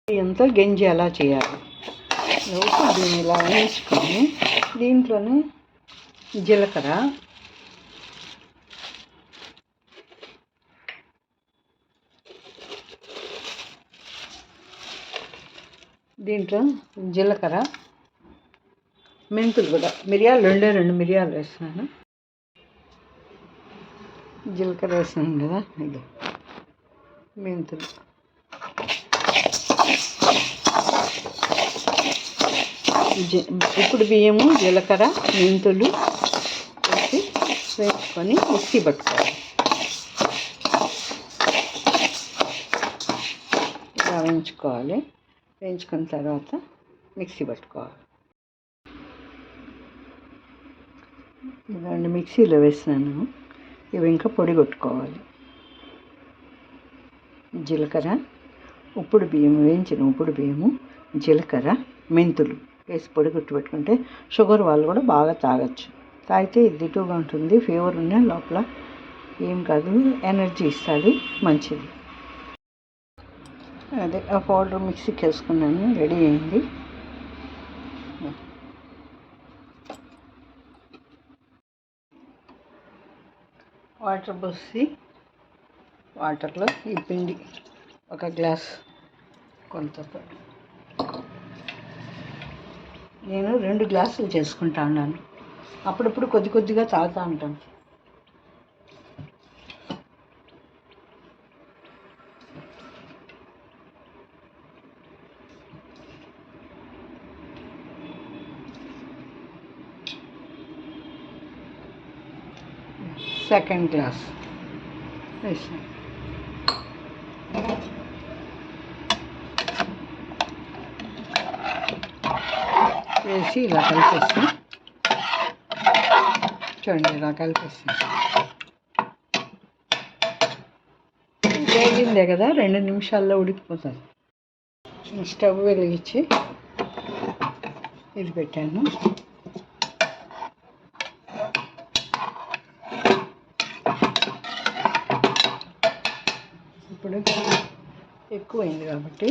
బియ్యంతో గంజి ఎలా చేయాలి. ఉప్పు బియ్యం ఇలా వేసుకొని దీంట్లోనే జీలకర్ర, మెంతులు కూడా మిరియాలు రెండు మిరియాలు వేస్తున్నాను. జీలకర్ర వేస్తున్నాను కదా, ఇది మెంతులు, ఇప్పుడు బియ్యము, జీలకర్ర, మెంతులు వేసి వేసుకొని మిక్సీ పట్టుకోవాలి. ఇలా వేయించుకున్న తర్వాత మిక్సీ పట్టుకోవాలి. ఇలాంటి మిక్సీలో వేసినాను. ఇవి ఇంకా పొడి కొట్టుకోవాలి. జీలకర్ర, వేయించిన ఉప్పుడు బియ్యము, జీలకర్ర, మెంతులు వేసి పొడి కొట్టి పెట్టుకుంటే షుగర్ వాళ్ళు కూడా బాగా తాగొచ్చు. తాగితే దిటుగా ఉంటుంది. ఫీవర్ ఉన్న లోపల ఏం కాదు, ఎనర్జీ ఇస్తుంది, మంచిది. అదే ఆ పౌడర్ మిక్సీకి వేసుకున్నాను, రెడీ అయింది. వాటర్ పోసి వాటర్లో ఈ పిండి ఒక గ్లాస్ కొంత, నేను 2 గ్లాసులు చేసుకుంటా ఉన్నాను. అప్పుడప్పుడు కొద్దిగా తాగుతూ ఉంటాను. సెకండ్ గ్లాస్ వేసాను. వేసి ఇలా కలిపేసి చూడండి, ఇలా కలిపేసి వేగిందే కదా, 2 నిమిషాల్లో ఉడికిపోతుంది. స్టవ్ వెలిగించి ఇది పెట్టాను. ఇప్పుడు ఎక్కువైంది కాబట్టి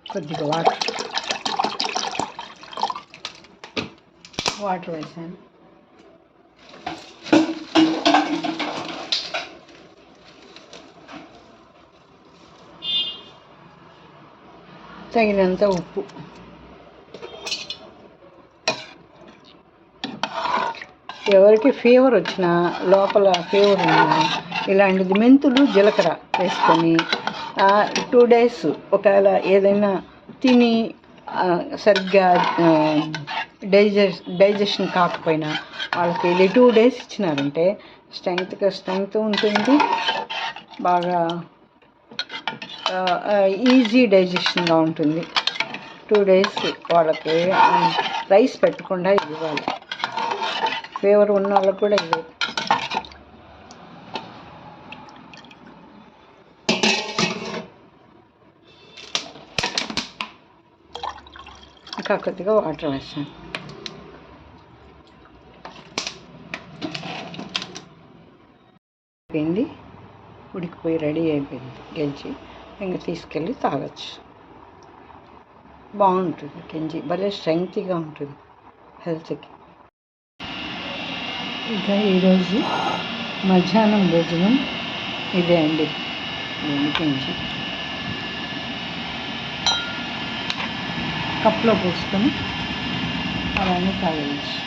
కొద్దిగా వాటర్ వేసాను. తగినంత ఉప్పు, ఎవరికి ఫీవర్ వచ్చినా, లోపల ఫీవర్ ఉన్నా ఇలాంటిది మెంతులు, జీలకర్ర వేసుకొని 2 డేస్ ఒకవేళ ఏదైనా తిని సరిగ్గా డైజెషన్ కాకపోయినా వాళ్ళకి ఇది 2 డేస్ ఇచ్చినారంటే స్ట్రెంగ్త్ ఉంటుంది, బాగా ఈజీ డైజెషన్గా ఉంటుంది. 2 డేస్ వాళ్ళకి రైస్ పెట్టకుండా ఇవ్వాలి. ఫీవర్ ఉన్న వాళ్ళకి కూడా ఇవ్వాలి. ఇంకా కొద్దిగా వాటర్ వేస్తాను. అయిపోయింది, ఉడికిపోయి రెడీ అయిపోయింది గంజి. ఇంకా తీసుకెళ్ళి తాగొచ్చు. బాగుంటుంది గంజి, భలే స్ట్రెంగ్త్గా ఉంటుంది హెల్త్కి. ఇంకా ఈరోజు మధ్యాహ్నం భోజనం ఇదే అండి, గంజి. కప్లో పోసుకొని అలానే తాగవచ్చు.